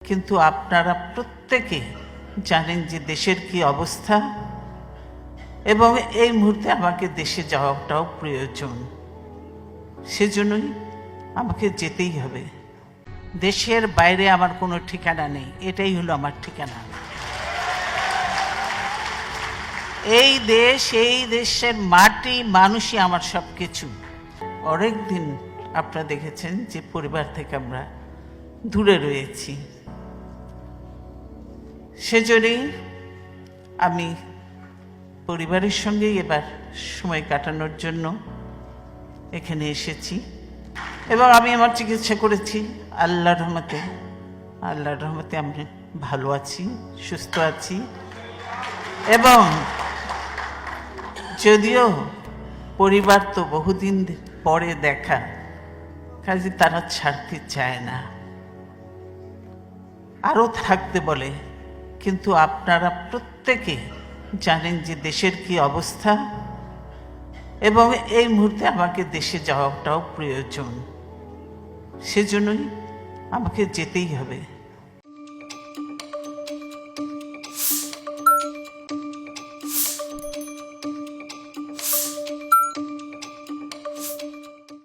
কিন্তু আপনারা প্রত্যেকে জানেন যে দেশের কি অবস্থা, এবং এই মুহূর্তে আমাকে দেশে যাওয়াটাও প্রয়োজন। সেজন্যই আমাকে যেতেই হবে। দেশের বাইরে আমার কোনো ঠিকানা নেই, এটাই হলো আমার ঠিকানা। এই দেশ, এই দেশের মাটি, মানুষই আমার সব কিছু। অনেক দিন আপনারা দেখেছেন যে পরিবার থেকে আমরা দূরে রয়েছি। সেজন্যই আমি পরিবারের সঙ্গেই এবার সময় কাটানোর জন্য এখানে এসেছি, এবং আমি আমার চিকিৎসা করেছি। আল্লাহর রহমতে আমি ভালো আছি, সুস্থ আছি। এবং যদিও পরিবার তো বহুদিন পরে দেখা, কাজে তারা ছাড়তে চায় না, আরও থাকতে বলে। কিন্তু আপনারা প্রত্যেকে জানেন যে দেশের কি অবস্থা, এবং এই মুহূর্তে আমাকে দেশে যাওয়াটাও প্রয়োজন। সেজন্যই আমাকে যেতেই হবে।